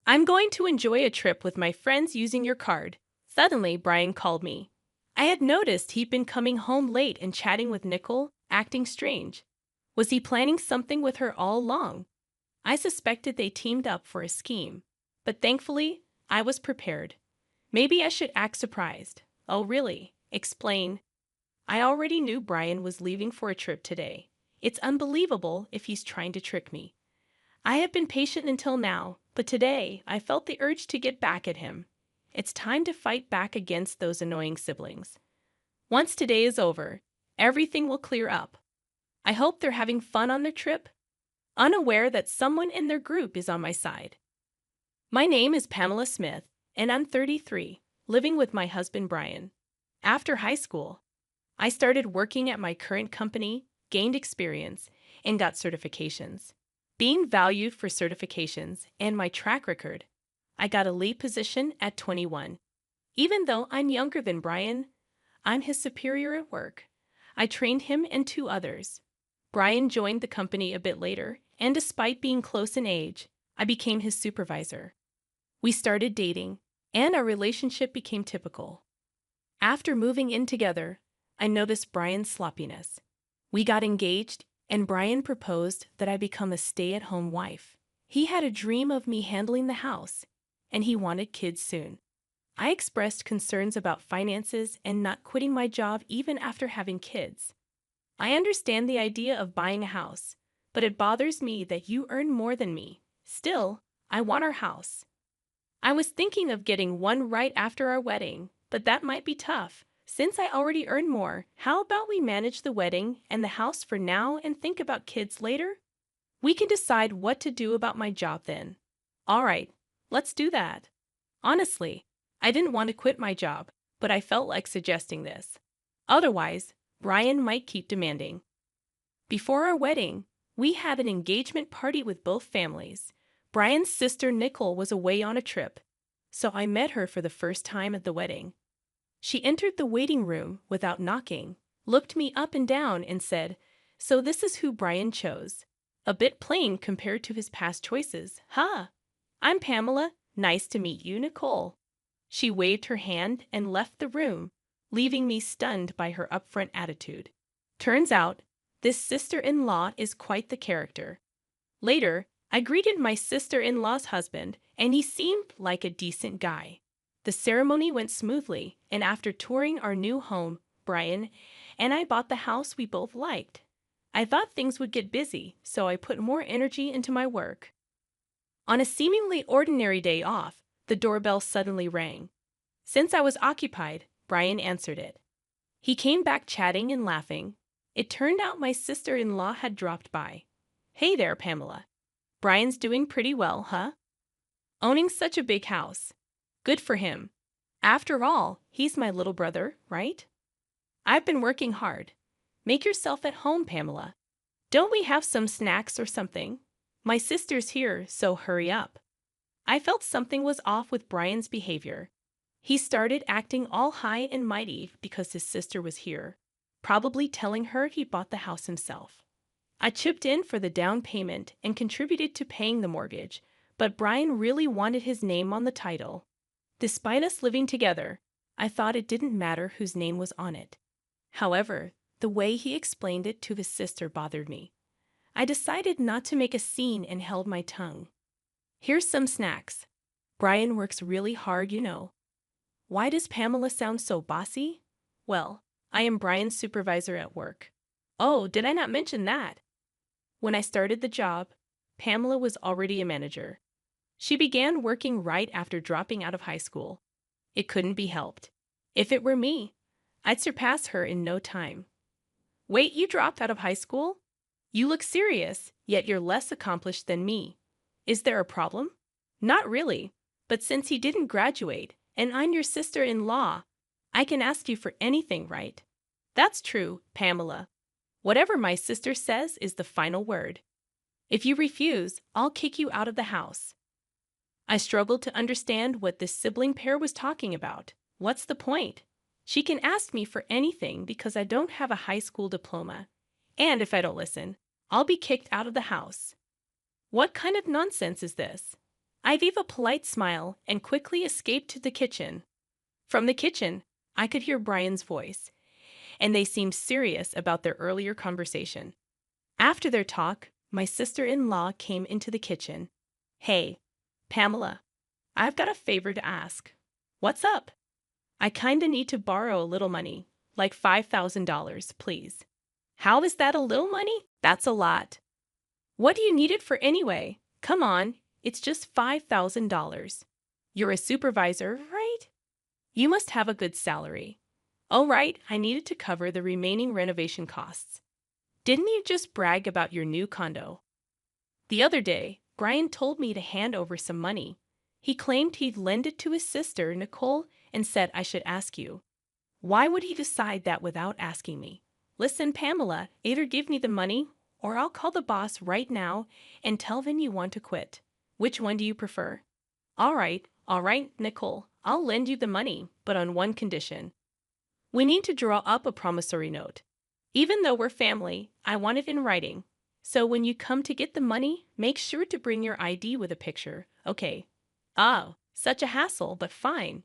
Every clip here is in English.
I'm going to enjoy a trip with my friends using your card. Suddenly, Brian called me. I had noticed he'd been coming home late and chatting with Nicole, acting strange. Was he planning something with her all along? I suspected they teamed up for a scheme. But thankfully, I was prepared. Maybe I should act surprised. Oh, really? Explain. I already knew Brian was leaving for a trip today. It's unbelievable if he's trying to trick me. I have been patient until now, but today I felt the urge to get back at him. It's time to fight back against those annoying siblings. Once today is over, everything will clear up. I hope they're having fun on their trip, unaware that someone in their group is on my side. My name is Pamela Smith, and I'm 33, living with my husband Brian. After high school, I started working at my current company, gained experience, and got certifications. Being valued for certifications and my track record, I got a lead position at 21. Even though I'm younger than Brian, I'm his superior at work. I trained him and two others. Brian joined the company a bit later, and despite being close in age, I became his supervisor. We started dating, and our relationship became typical. After moving in together, I noticed Brian's sloppiness. We got engaged, and Brian proposed that I become a stay-at-home wife. He had a dream of me handling the house, and he wanted kids soon. I expressed concerns about finances and not quitting my job even after having kids. I understand the idea of buying a house, but it bothers me that you earn more than me. Still, I want our house. I was thinking of getting one right after our wedding, but that might be tough. Since I already earn more, how about we manage the wedding and the house for now and think about kids later? We can decide what to do about my job then. All right, let's do that. Honestly, I didn't want to quit my job, but I felt like suggesting this. Otherwise, Brian might keep demanding. Before our wedding, we had an engagement party with both families. Brian's sister Nicole was away on a trip, so I met her for the first time at the wedding. She entered the waiting room without knocking, looked me up and down, and said, "So this is who Brian chose. A bit plain compared to his past choices, huh? I'm Pamela. Nice to meet you, Nicole." She waved her hand and left the room, leaving me stunned by her upfront attitude. Turns out, this sister-in-law is quite the character. Later, I greeted my sister-in-law's husband, and he seemed like a decent guy. The ceremony went smoothly, and after touring our new home, Brian and I bought the house we both liked. I thought things would get busy, so I put more energy into my work. On a seemingly ordinary day off, the doorbell suddenly rang. Since I was occupied, Brian answered it. He came back chatting and laughing. It turned out my sister-in-law had dropped by. "Hey there, Pamela. Brian's doing pretty well, huh? Owning such a big house. Good for him. After all, he's my little brother, right? I've been working hard. Make yourself at home, Pamela. Don't we have some snacks or something? My sister's here, so hurry up." I felt something was off with Brian's behavior. He started acting all high and mighty because his sister was here, probably telling her he bought the house himself. I chipped in for the down payment and contributed to paying the mortgage, but Brian really wanted his name on the title. Despite us living together, I thought it didn't matter whose name was on it. However, the way he explained it to his sister bothered me. I decided not to make a scene and held my tongue. "Here's some snacks. Brian works really hard, you know." Why does Pamela sound so bossy? Well, I am Brian's supervisor at work. Oh, did I not mention that? When I started the job, Pamela was already a manager. She began working right after dropping out of high school. It couldn't be helped. If it were me, I'd surpass her in no time. "Wait, you dropped out of high school? You look serious, yet you're less accomplished than me. Is there a problem?" "Not really, but since he didn't graduate, and I'm your sister-in-law, I can ask you for anything, right?" "That's true, Pamela. Whatever my sister says is the final word. If you refuse, I'll kick you out of the house." I struggled to understand what this sibling pair was talking about. What's the point? She can ask me for anything because I don't have a high school diploma. And if I don't listen, I'll be kicked out of the house. What kind of nonsense is this? I gave a polite smile and quickly escaped to the kitchen. From the kitchen, I could hear Brian's voice, and they seemed serious about their earlier conversation. After their talk, my sister-in-law came into the kitchen. Hey, Pamela, I've got a favor to ask. What's up? I kinda need to borrow a little money, like $5,000, please. How is that a little money? That's a lot. What do you need it for anyway? Come on, it's just $5,000. You're a supervisor, right? You must have a good salary. Oh, right, I needed to cover the remaining renovation costs. Didn't you just brag about your new condo? The other day, Brian told me to hand over some money. He claimed he'd lend it to his sister, Nicole, and said I should ask you. Why would he decide that without asking me? Listen, Pamela, either give me the money or I'll call the boss right now and tell them you want to quit. Which one do you prefer? All right, Nicole, I'll lend you the money, but on one condition. We need to draw up a promissory note. Even though we're family, I want it in writing. So when you come to get the money, make sure to bring your ID with a picture, okay? Oh, such a hassle, but fine.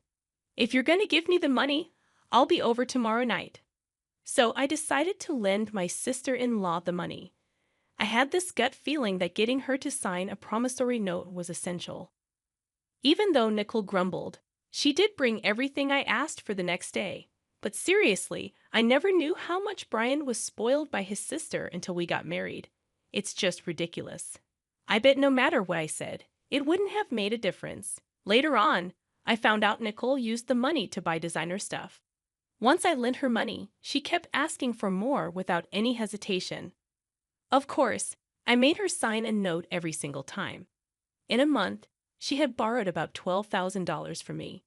If you're going to give me the money, I'll be over tomorrow night. So I decided to lend my sister-in-law the money. I had this gut feeling that getting her to sign a promissory note was essential. Even though Nicole grumbled, she did bring everything I asked for the next day. But seriously, I never knew how much Brian was spoiled by his sister until we got married. It's just ridiculous. I bet no matter what I said, it wouldn't have made a difference. Later on, I found out Nicole used the money to buy designer stuff. Once I lent her money, she kept asking for more without any hesitation. Of course, I made her sign a note every single time. In a month, she had borrowed about $12,000 from me.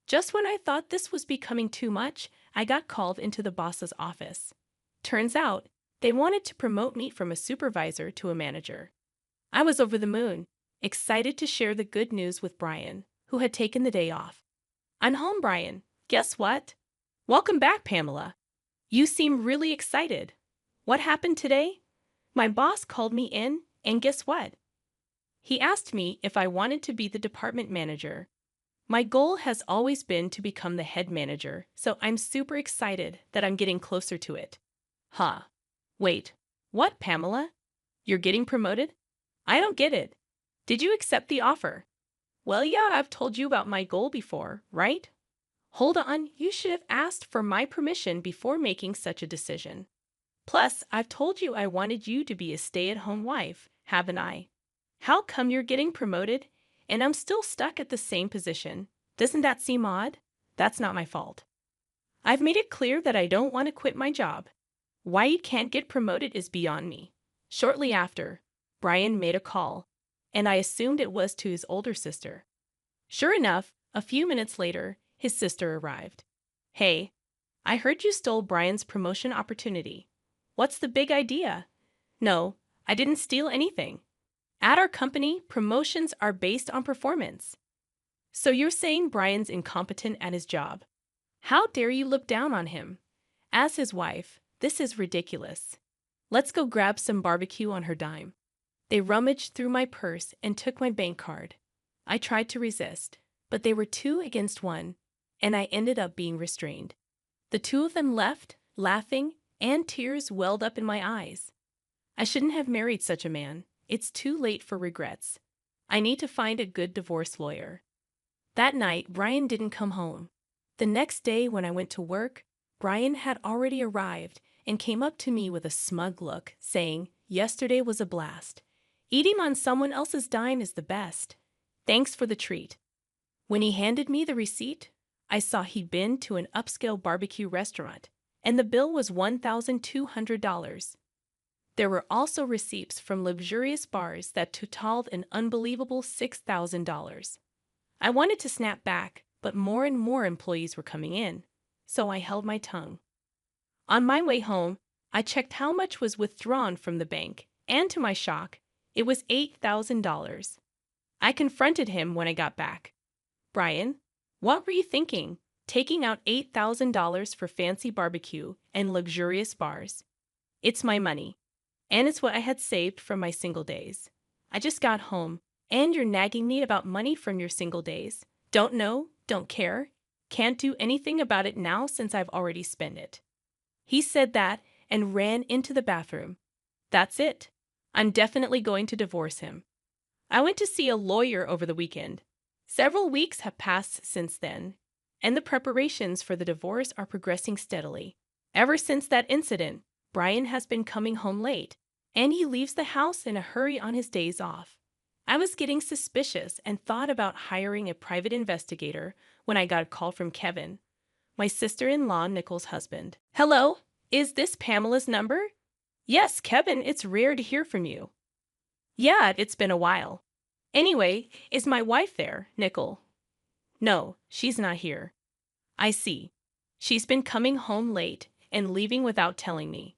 Just when I thought this was becoming too much, I got called into the boss's office. Turns out, they wanted to promote me from a supervisor to a manager. I was over the moon, excited to share the good news with Brian, who had taken the day off. I'm home, Brian. Guess what? Welcome back, Pamela. You seem really excited. What happened today? My boss called me in, and guess what? He asked me if I wanted to be the department manager. My goal has always been to become the head manager, so I'm super excited that I'm getting closer to it. Huh. Wait. What, Pamela? You're getting promoted? I don't get it. Did you accept the offer? Well, yeah, I've told you about my goal before, right? Hold on, you should have asked for my permission before making such a decision. Plus, I've told you I wanted you to be a stay-at-home wife, haven't I? How come you're getting promoted and I'm still stuck at the same position? Doesn't that seem odd? That's not my fault. I've made it clear that I don't want to quit my job. Why you can't get promoted is beyond me. Shortly after, Brian made a call, and I assumed it was to his older sister. Sure enough, a few minutes later, his sister arrived. Hey, I heard you stole Brian's promotion opportunity. What's the big idea? No, I didn't steal anything. At our company, promotions are based on performance. So you're saying Brian's incompetent at his job? How dare you look down on him? As his wife, this is ridiculous. Let's go grab some barbecue on her dime. They rummaged through my purse and took my bank card. I tried to resist, but they were 2 against 1, and I ended up being restrained. The two of them left, laughing, and tears welled up in my eyes. I shouldn't have married such a man. It's too late for regrets. I need to find a good divorce lawyer. That night, Brian didn't come home. The next day when I went to work, Brian had already arrived and came up to me with a smug look, saying, "Yesterday was a blast. Eating on someone else's dime is the best. Thanks for the treat." When he handed me the receipt, I saw he'd been to an upscale barbecue restaurant, and the bill was $1,200. There were also receipts from luxurious bars that totaled an unbelievable $6,000. I wanted to snap back, but more and more employees were coming in, so I held my tongue. On my way home, I checked how much was withdrawn from the bank, and to my shock, it was $8,000. I confronted him when I got back. "Brian, what were you thinking, taking out $8,000 for fancy barbecue and luxurious bars? It's my money, and it's what I had saved from my single days. I just got home, And you're nagging me about money from your single days. Don't know, don't care, can't do anything about it now since I've already spent it. He said that and ran into the bathroom. That's it. I'm definitely going to divorce him. I went to see a lawyer over the weekend. Several weeks have passed since then, and the preparations for the divorce are progressing steadily. Ever since that incident, Brian has been coming home late, and he leaves the house in a hurry on his days off. I was getting suspicious and thought about hiring a private investigator when I got a call from Kevin, my sister-in-law Nicole's husband. Hello, is this Pamela's number? Yes, Kevin, it's rare to hear from you. Yeah, it's been a while. Anyway, is my wife there, Nicole? No, she's not here. I see. She's been coming home late and leaving without telling me.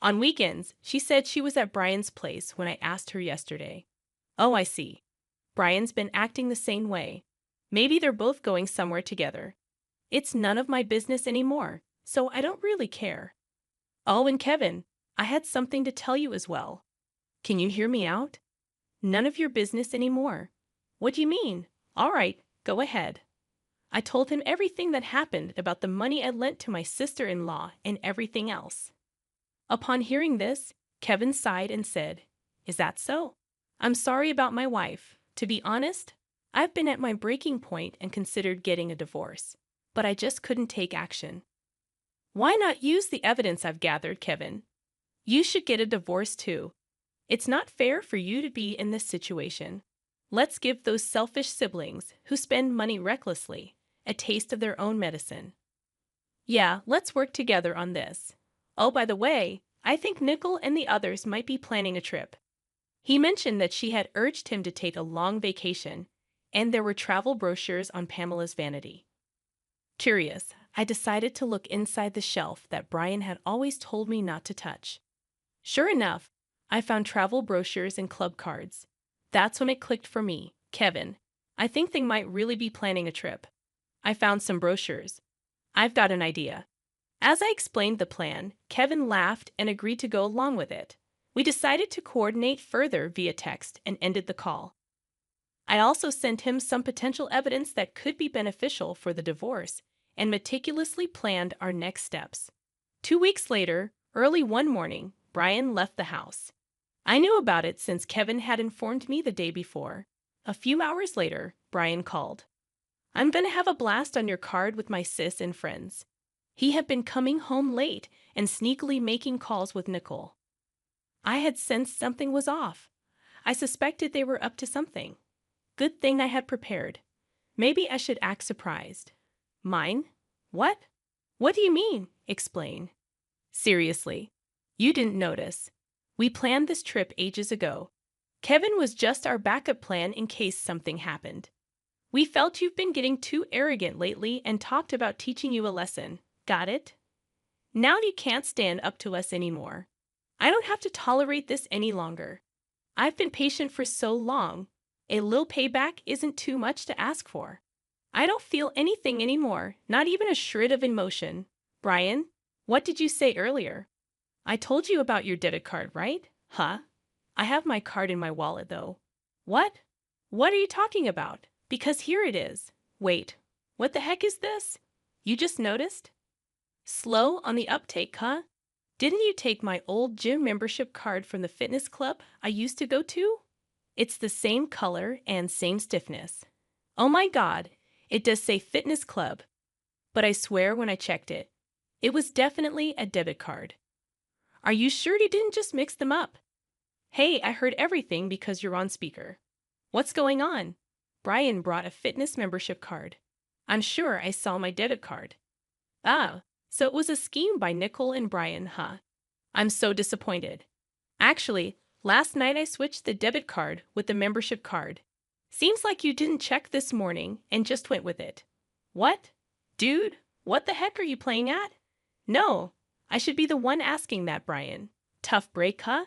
On weekends, she said she was at Brian's place when I asked her yesterday. Oh, I see. Brian's been acting the same way. Maybe they're both going somewhere together. It's none of my business anymore, so I don't really care. Oh, and Kevin, I had something to tell you as well. Can you hear me out? None of your business anymore. What do you mean? All right, go ahead. I told him everything that happened about the money I lent to my sister-in-law and everything else. Upon hearing this, Kevin sighed and said, Is that so? I'm sorry about my wife. To be honest, I've been at my breaking point and considered getting a divorce, but I just couldn't take action. Why not use the evidence I've gathered, Kevin? You should get a divorce too. It's not fair for you to be in this situation. Let's give those selfish siblings who spend money recklessly a taste of their own medicine. Yeah, let's work together on this. Oh, by the way, I think Nicole and the others might be planning a trip. He mentioned that she had urged him to take a long vacation, and there were travel brochures on Pamela's vanity. Curious, I decided to look inside the shelf that Brian had always told me not to touch. Sure enough, I found travel brochures and club cards. That's when it clicked for me. Kevin, I think they might really be planning a trip. I found some brochures. I've got an idea. As I explained the plan, Kevin laughed and agreed to go along with it. We decided to coordinate further via text and ended the call. I also sent him some potential evidence that could be beneficial for the divorce and meticulously planned our next steps. 2 weeks later, early one morning, Brian left the house. I knew about it since Kevin had informed me the day before. A few hours later, Brian called. I'm going to have a blast on your card with my sis and friends. He had been coming home late and sneakily making calls with Nicole. I had sensed something was off. I suspected they were up to something. Good thing I had prepared. Maybe I should act surprised. Mine? What? What do you mean? Explain. Seriously, you didn't notice. We planned this trip ages ago. Kevin was just our backup plan in case something happened. We felt you've been getting too arrogant lately and talked about teaching you a lesson. Got it? Now you can't stand up to us anymore. I don't have to tolerate this any longer. I've been patient for so long. A little payback isn't too much to ask for. I don't feel anything anymore, not even a shred of emotion. Brian, what did you say earlier? I told you about your debit card, right? Huh? I have my card in my wallet, though. What? What are you talking about? Because here it is. Wait, what the heck is this? You just noticed? Slow on the uptake, huh? Didn't you take my old gym membership card from the fitness club I used to go to? It's the same color and same stiffness. Oh my God, it does say fitness club. But I swear when I checked it, it was definitely a debit card. Are you sure you didn't just mix them up? Hey, I heard everything because you're on speaker. What's going on? Brian brought a fitness membership card. I'm sure I saw my debit card. Ah, so it was a scheme by Nicole and Brian, huh? I'm so disappointed. Actually, last night I switched the debit card with the membership card. Seems like you didn't check this morning and just went with it. What? Dude, what the heck are you playing at? No, I should be the one asking that, Brian. Tough break, huh?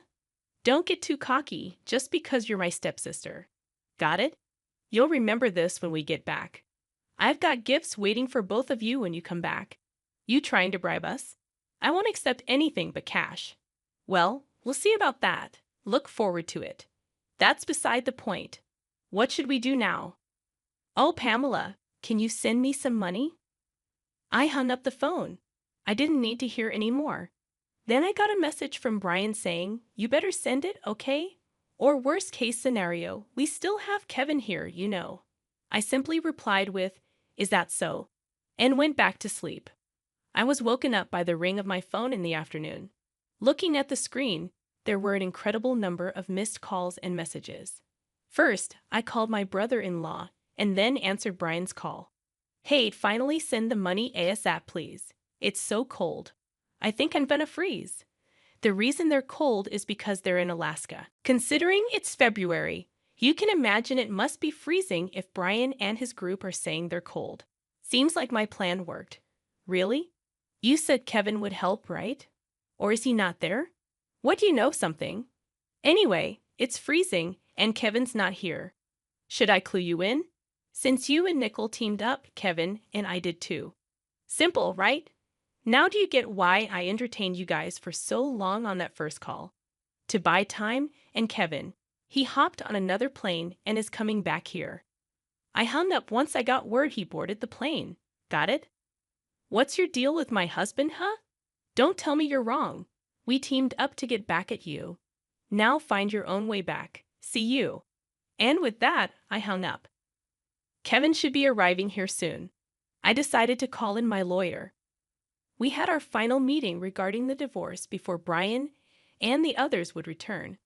Don't get too cocky just because you're my stepsister. Got it? You'll remember this when we get back. I've got gifts waiting for both of you when you come back. You trying to bribe us? I won't accept anything but cash. Well, we'll see about that. Look forward to it. That's beside the point. What should we do now? Oh, Pamela, can you send me some money? I hung up the phone. I didn't need to hear any more. Then I got a message from Brian saying, "You better send it, okay? Or worst case scenario, we still have Kevin here, you know." I simply replied with, "Is that so?" and went back to sleep. I was woken up by the ring of my phone in the afternoon. Looking at the screen, there were an incredible number of missed calls and messages. First, I called my brother-in-law and then answered Brian's call. "Hey, finally send the money ASAP, please. It's so cold. I think I'm gonna freeze." The reason they're cold is because they're in Alaska. Considering it's February, you can imagine it must be freezing if Brian and his group are saying they're cold. Seems like my plan worked. Really? You said Kevin would help, right? Or is he not there? What do you know something? Anyway, it's freezing and Kevin's not here. Should I clue you in? Since you and Nicole teamed up, Kevin and I did too. Simple, right? Now do you get why I entertained you guys for so long on that first call? To buy time, and Kevin, he hopped on another plane and is coming back here. I hung up once I got word he boarded the plane. Got it? What's your deal with my husband, huh? Don't tell me you're wrong. We teamed up to get back at you. Now find your own way back. See you. And with that, I hung up. Kevin should be arriving here soon. I decided to call in my lawyer. We had our final meeting regarding the divorce before Brian and the others would return.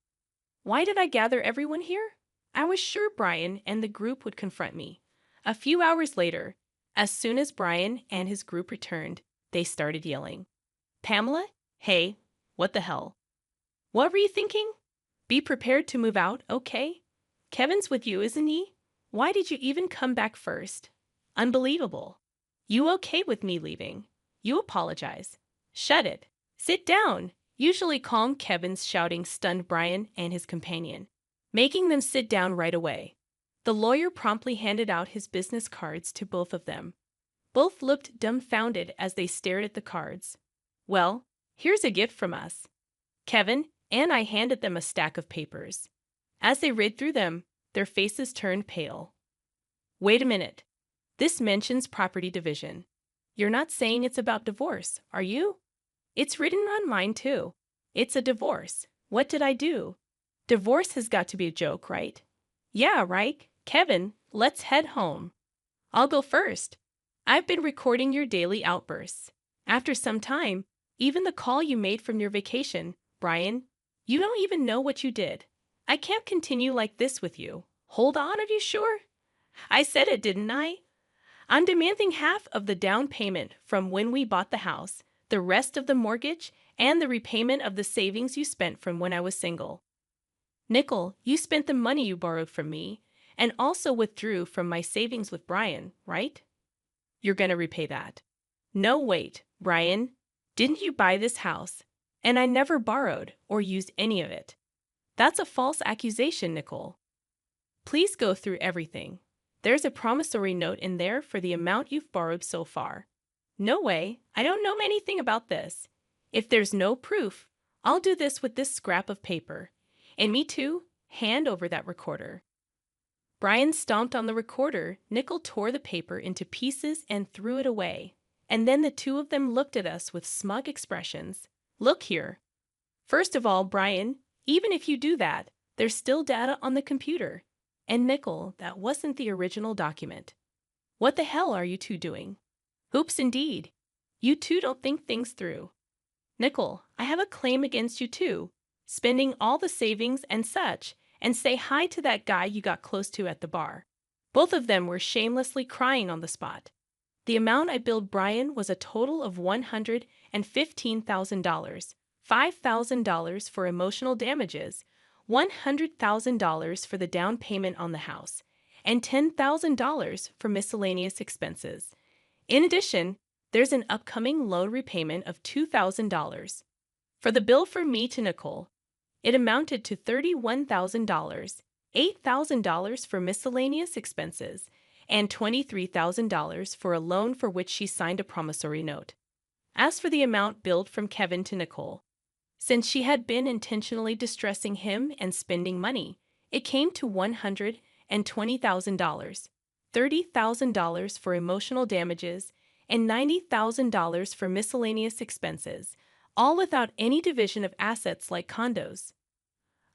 Why did I gather everyone here? I was sure Brian and the group would confront me. A few hours later, as soon as Brian and his group returned, they started yelling. "Pamela? Hey, what the hell? What were you thinking? Be prepared to move out, okay? Kevin's with you, isn't he? Why did you even come back first? Unbelievable. You okay with me leaving? You apologize. Shut it. Sit down." Usually calm, Kevin's shouting stunned Brian and his companion, making them sit down right away. The lawyer promptly handed out his business cards to both of them. Both looked dumbfounded as they stared at the cards. "Well, here's a gift from us." Kevin and I handed them a stack of papers. As they read through them, their faces turned pale. "Wait a minute. This mentions property division. You're not saying it's about divorce, are you?" "It's written on mine, too. It's a divorce. What did I do? Divorce has got to be a joke, right?" "Yeah, right. Kevin, let's head home." "I'll go first. I've been recording your daily outbursts. After some time, even the call you made from your vacation, Brian, you don't even know what you did. I can't continue like this with you." "Hold on, are you sure? I said it, didn't I? I'm demanding half of the down payment from when we bought the house, the rest of the mortgage, and the repayment of the savings you spent from when I was single." "Nicole, you spent the money you borrowed from me, and also withdrew from my savings with Brian, right? You're going to repay that." "No, wait, Brian. Didn't you buy this house? And I never borrowed or used any of it." "That's a false accusation, Nicole. Please go through everything. There's a promissory note in there for the amount you've borrowed so far." "No way. I don't know anything about this. If there's no proof, I'll do this with this scrap of paper. And me too. Hand over that recorder." Brian stomped on the recorder. Nicole tore the paper into pieces and threw it away. And then the two of them looked at us with smug expressions. "Look here. First of all, Brian, even if you do that, there's still data on the computer. And Nicole, that wasn't the original document. What the hell are you two doing? Oops, indeed. You two don't think things through. Nicole, I have a claim against you too, spending all the savings and such, and say hi to that guy you got close to at the bar." Both of them were shamelessly crying on the spot. The amount I billed Brian was a total of $115,000, $5,000 for emotional damages, $100,000 for the down payment on the house, and $10,000 for miscellaneous expenses. In addition, there's an upcoming loan repayment of $2,000. For the bill from me to Nicole, it amounted to $31,000, $8,000 for miscellaneous expenses, and $23,000 for a loan for which she signed a promissory note. As for the amount billed from Kevin to Nicole, since she had been intentionally distressing him and spending money, it came to and $20,000, $30,000 for emotional damages, and $90,000 for miscellaneous expenses, all without any division of assets like condos.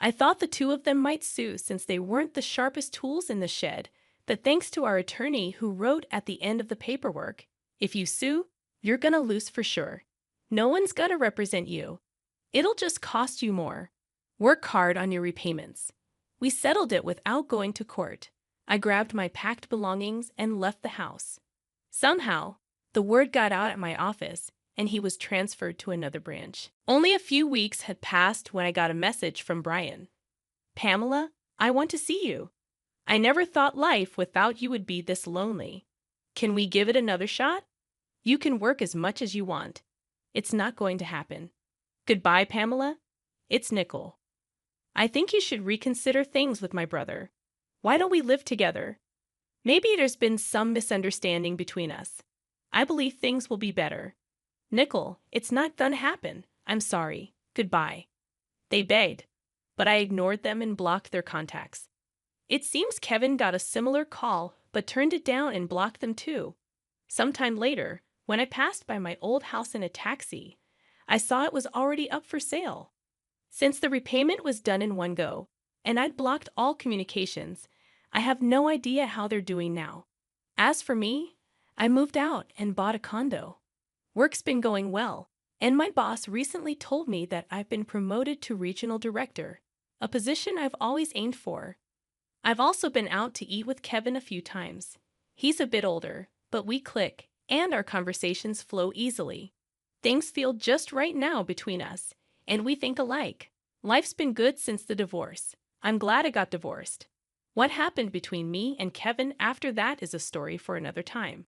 I thought the two of them might sue since they weren't the sharpest tools in the shed, but thanks to our attorney who wrote at the end of the paperwork, "If you sue, you're gonna lose for sure. No one's gonna represent you. It'll just cost you more. Work hard on your repayments." We settled it without going to court. I grabbed my packed belongings and left the house. Somehow, the word got out at my office, and he was transferred to another branch. Only a few weeks had passed when I got a message from Brian. "Pamela, I want to see you. I never thought life without you would be this lonely. Can we give it another shot? You can work as much as you want. It's not going to happen. Goodbye, Pamela. It's Nicole. I think you should reconsider things with my brother. Why don't we live together? Maybe there's been some misunderstanding between us. I believe things will be better. Nicole, it's not gonna happen. I'm sorry. Goodbye." They begged, but I ignored them and blocked their contacts. It seems Kevin got a similar call but turned it down and blocked them too. Sometime later, when I passed by my old house in a taxi, I saw it was already up for sale. Since the repayment was done in one go, and I'd blocked all communications, I have no idea how they're doing now. As for me, I moved out and bought a condo. Work's been going well, and my boss recently told me that I've been promoted to regional director, a position I've always aimed for. I've also been out to eat with Kevin a few times. He's a bit older, but we click, and our conversations flow easily. Things feel just right now between us, and we think alike. Life's been good since the divorce. I'm glad I got divorced. What happened between me and Kevin after that is a story for another time.